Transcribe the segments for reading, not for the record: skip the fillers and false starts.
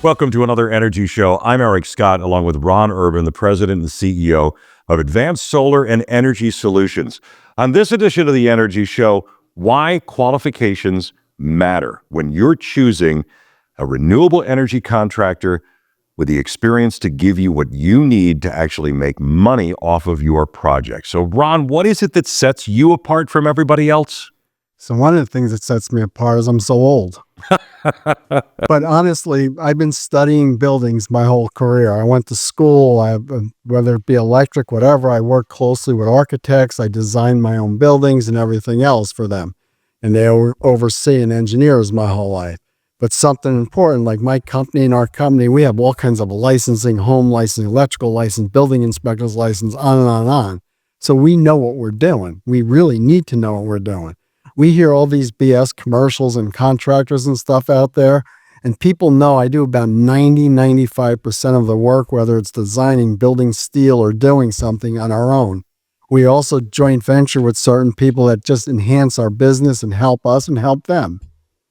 Welcome to another Energy Show. I'm Eric Scott, along with Ron Urban, the president and CEO of Advanced Solar and Energy Solutions. On this edition of the Energy Show, why qualifications matter when you're choosing a renewable energy contractor with the experience to give you what you need to actually make money off of your project. So, Ron, what is it that sets you apart from everybody else? So one of the things that sets me apart is I'm so old. But honestly, I've been studying buildings my whole career. I went to school, whether it be electric, whatever. I worked closely with architects. I designed my own buildings and everything else for them. And they overseeing engineers my whole life. But something important, like my company and our company, we have all kinds of licensing, home license, electrical license, building inspector's license, on and on and on. So we know what we're doing. We really need to know what we're doing. We hear all these BS commercials and contractors and stuff out there, and people know I do about 95% of the work, whether it's designing, building steel, or doing something on our own. We also joint venture with certain people that just enhance our business and help us and help them.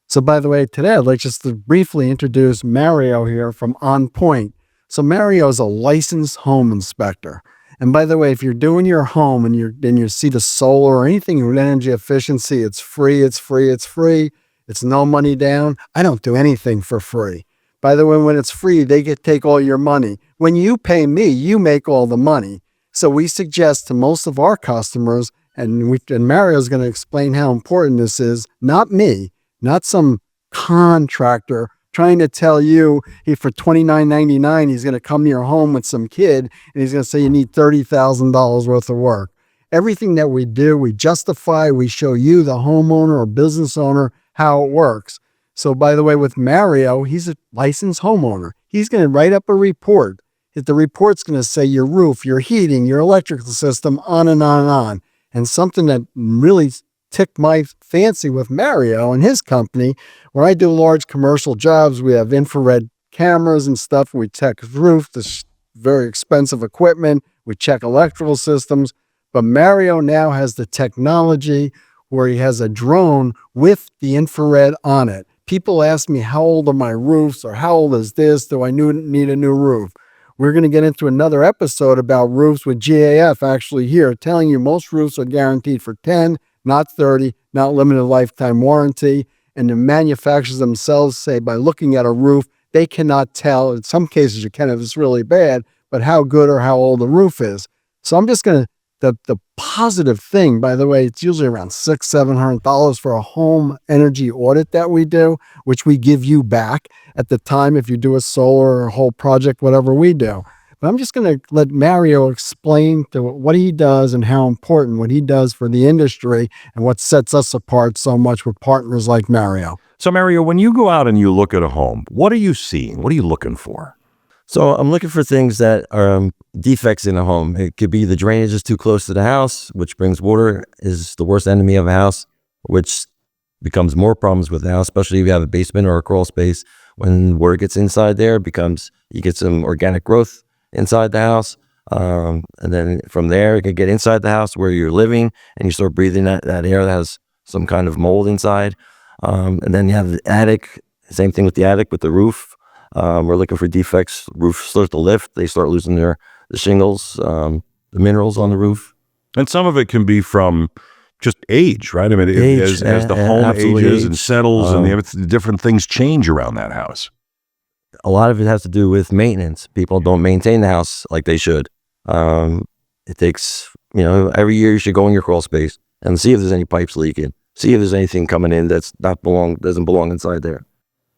So by the way, today I'd like just to briefly introduce Mario here from On Point. So Mario is a licensed home inspector. And by the way, if you're doing your home and you see the solar or anything with energy efficiency, it's free, it's free, it's free. It's no money down. I don't do anything for free. By the way, when it's free, they take all your money. When you pay me, you make all the money. So we suggest to most of our customers, and Mario's going to explain how important this is, not me, not some contractor trying to tell you for $29.99, he's going to come to your home with some kid and he's going to say you need $30,000 worth of work. Everything that we do, we justify, we show you, the homeowner or business owner, how it works. So by the way, with Mario, he's a licensed homeowner. He's going to write up a report. The report's going to say your roof, your heating, your electrical system, on and on and on. And something that really ticked my fancy with Mario and his company, when I do large commercial jobs, we have infrared cameras and stuff. We check roof, this very expensive equipment. We check electrical systems. But Mario now has the technology where he has a drone with the infrared on it. People ask me, how old are my roofs, or how old is this? Do I need a new roof? We're going to get into another episode about roofs with GAF actually here, telling you most roofs are guaranteed for 10, not 30, not limited lifetime warranty. And the manufacturers themselves say by looking at a roof, they cannot tell. In some cases you can if it's really bad, but how good or how old the roof is. So I'm just going to, the positive thing, by the way, it's usually around $600-700 for a home energy audit that we do, which we give you back at the time if you do a solar or a whole project, whatever we do. But I'm just going to let Mario explain what he does and how important what he does for the industry and what sets us apart so much with partners like Mario. So, Mario, when you go out and you look at a home, what are you seeing? What are you looking for? So I'm looking for things that are defects in a home. It could be the drainage is too close to the house, which brings water, is the worst enemy of a house, which becomes more problems with the house, especially if you have a basement or a crawl space. When water gets inside there, you get some organic growth inside the house. And then from there, it can get inside the house where you're living and you start breathing that air that has some kind of mold inside. And then you have the attic, same thing with the attic, with the roof. We're looking for defects. Roof starts to lift. They start losing the shingles, the minerals on the roof. And some of it can be from just age, right? I mean, as the home ages and settles and the different things change around that house. A lot of it has to do with maintenance. People don't maintain the house like they should. It takes, every year you should go in your crawl space and see if there's any pipes leaking. See if there's anything coming in doesn't belong inside there.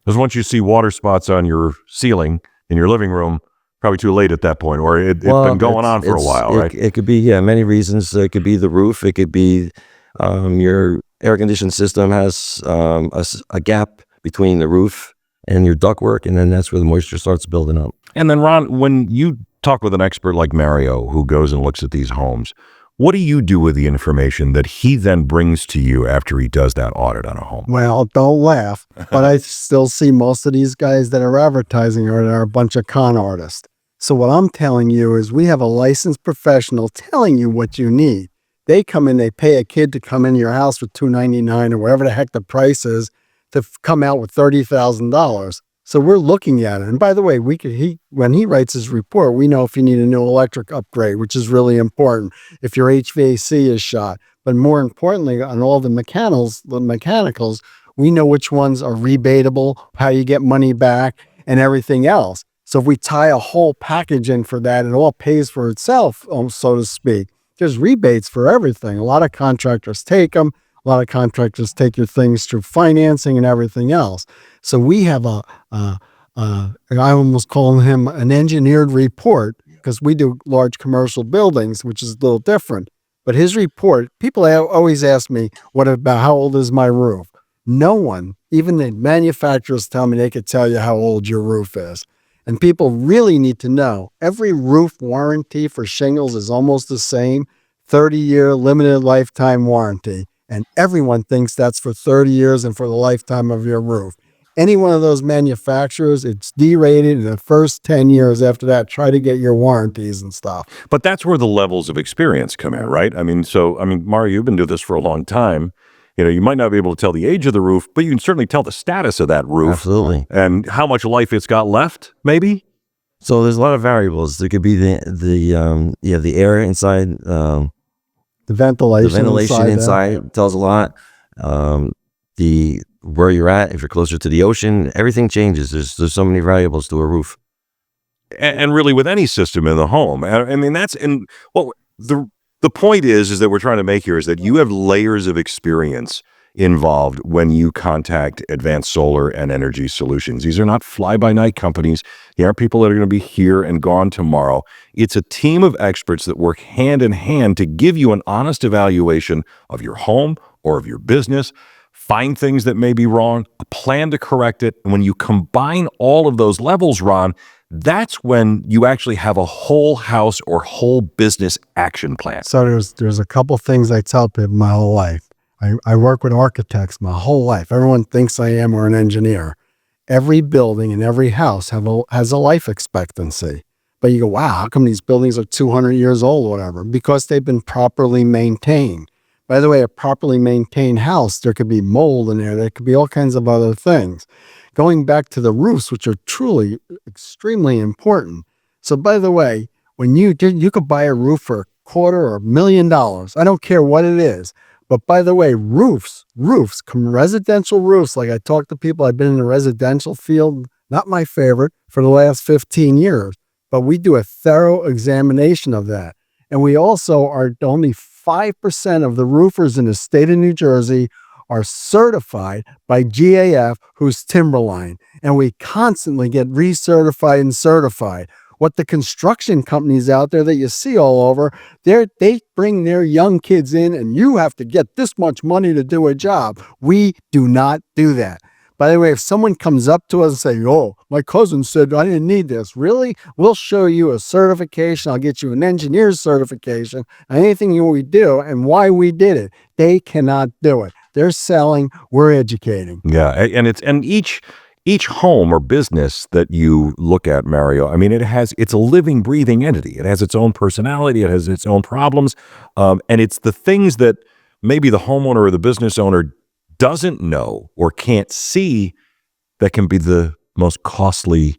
Because once you see water spots on your ceiling in your living room, probably too late at that point, or it's been going on for a while, right? It could be, many reasons. It could be the roof. It could be your air conditioning system has a gap between the roof and your ductwork, and then that's where the moisture starts building up. And then, Ron, when you talk with an expert like Mario who goes and looks at these homes, what do you do with the information that he then brings to you after he does that audit on a home? Well, don't laugh, but I still see most of these guys that are advertising are a bunch of con artists. So what I'm telling you is we have a licensed professional telling you what you need. They come in, they pay a kid to come in your house with $299 or whatever the heck the price is to come out with $30,000. So we're looking at it. And by the way, when he writes his report, we know if you need a new electric upgrade, which is really important, if your HVAC is shot. But more importantly, on all the mechanicals, we know which ones are rebatable, how you get money back, and everything else. So if we tie a whole package in for that, it all pays for itself, so to speak. There's rebates for everything. A lot of contractors take them. A lot of contractors take your things through financing and everything else. So we have I almost call him an engineered report, because we do large commercial buildings, which is a little different. But his report, people always ask me, what about how old is my roof? No one, even the manufacturers, tell me they could tell you how old your roof is. And people really need to know, every roof warranty for shingles is almost the same, 30-year limited lifetime warranty. And everyone thinks that's for 30 years and for the lifetime of your roof. Any one of those manufacturers, it's derated in the first 10 years. After that, try to get your warranties and stuff. But that's where the levels of experience come in, right? I mean, Mario, you've been doing this for a long time. You might not be able to tell the age of the roof, but you can certainly tell the status of that roof. Absolutely. And how much life it's got left, maybe? So there's a lot of variables. There could be the air inside, the ventilation inside tells a lot. Where you're at, if you're closer to the ocean, everything changes. There's so many variables to a roof. And really with any system in the home. I mean, the point is that we're trying to make here is that you have layers of experience involved when you contact Advanced Solar and Energy Solutions. These are not fly-by-night companies. They aren't people that are going to be here and gone tomorrow. It's a team of experts that work hand in hand to give you an honest evaluation of your home or of your business, find things that may be wrong, a plan to correct it. And when you combine all of those levels, Ron, that's when you actually have a whole house or whole business action plan. So there's a couple things I tell people my whole life. I work with architects my whole life. Everyone thinks I am or an engineer. Every building and every house has a life expectancy. But you go, wow, how come these buildings are 200 years old or whatever? Because they've been properly maintained. By the way, a properly maintained house, there could be mold in there. There could be all kinds of other things. Going back to the roofs, which are truly extremely important. So by the way, when you could buy a roof for $250,000 or $1 million. I don't care what it is. But by the way, roofs, residential roofs, like I talk to people, I've been in the residential field, not my favorite, for the last 15 years. But we do a thorough examination of that. And we also are only 5% of the roofers in the state of New Jersey are certified by GAF, who's Timberline. And we constantly get recertified and certified. What the construction companies out there that you see all over, they bring their young kids in and you have to get this much money to do a job. We do not do that. By the way, if someone comes up to us and say, oh, my cousin said I didn't need this. Really? We'll show you a certification. I'll get you an engineer's certification, anything we do and why we did it. They cannot do it. They're selling, we're educating. Yeah, and each home or business that you look at, Mario, I mean, it's a living, breathing entity. It has its own personality. It has its own problems. And it's the things that maybe the homeowner or the business owner doesn't know or can't see that can be the most costly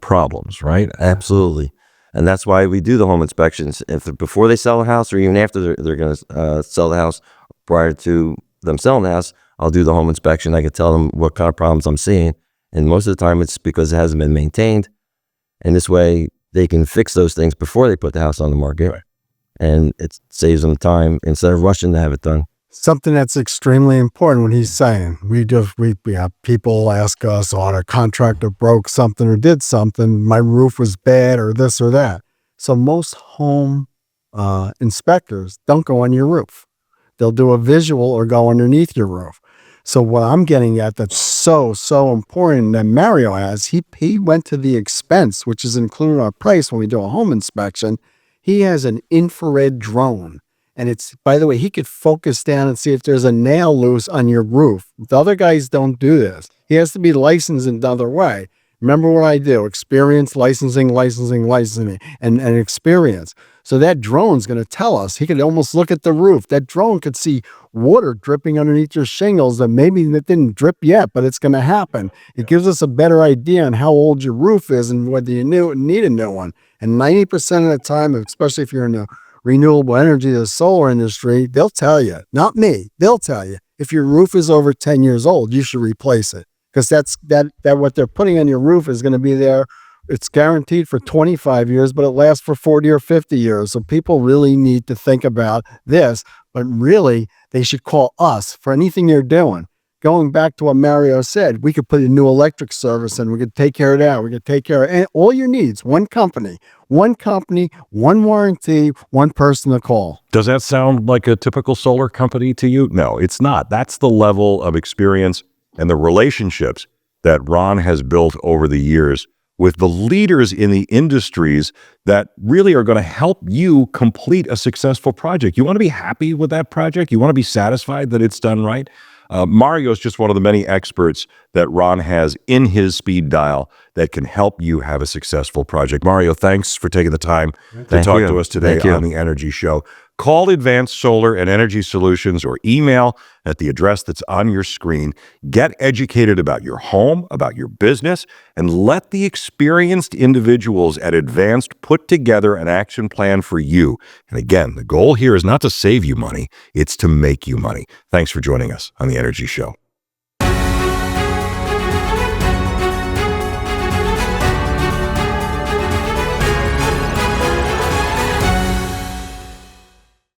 problems, right? Absolutely. And that's why we do the home inspections. Before they sell the house or even after they're going to sell the house, prior to them selling the house, I'll do the home inspection. I can tell them what kind of problems I'm seeing. And most of the time it's because it hasn't been maintained. And this way they can fix those things before they put the house on the market. Right. And it saves them time instead of rushing to have it done. Something that's extremely important what he's saying. We have people ask us, oh, the contractor broke something or did something. My roof was bad or this or that. So most home inspectors don't go on your roof. They'll do a visual or go underneath your roof. So what I'm getting at that's so important that Mario has, he went to the expense, which is included in our price when we do a home inspection. He has an infrared drone. And it's, by the way, he could focus down and see if there's a nail loose on your roof. The other guys don't do this. He has to be licensed in another way. Remember what I do, experience, licensing, and experience. So that drone's going to tell us. He could almost look at the roof. That drone could see water dripping underneath your shingles that maybe it didn't drip yet, but it's going to happen. It gives us a better idea on how old your roof is and whether you need a new one. And 90% of the time, especially if you're in the renewable energy, the solar industry, they'll tell you, not me, they'll tell you, if your roof is over 10 years old, you should replace it, because that's what they're putting on your roof is going to be there. It's guaranteed for 25 years, but it lasts for 40 or 50 years. So people really need to think about this, but really they should call us for anything they're doing. Going back to what Mario said, we could put a new electric service in. We could take care of that. We could take care of all your needs. One company, one warranty, one person to call. Does that sound like a typical solar company to you? No, it's not. That's the level of experience and the relationships that Ron has built over the years with the leaders in the industries that really are going to help you complete a successful project. You want to be happy with that project? You want to be satisfied that it's done right? Mario is just one of the many experts that Ron has in his speed dial that can help you have a successful project. Mario, thanks for taking the time to talk to us today on The Energy Show. Call Advanced Solar and Energy Solutions or email at the address that's on your screen. Get educated about your home, about your business, and let the experienced individuals at Advanced put together an action plan for you. And again, the goal here is not to save you money, it's to make you money. Thanks for joining us on The Energy Show.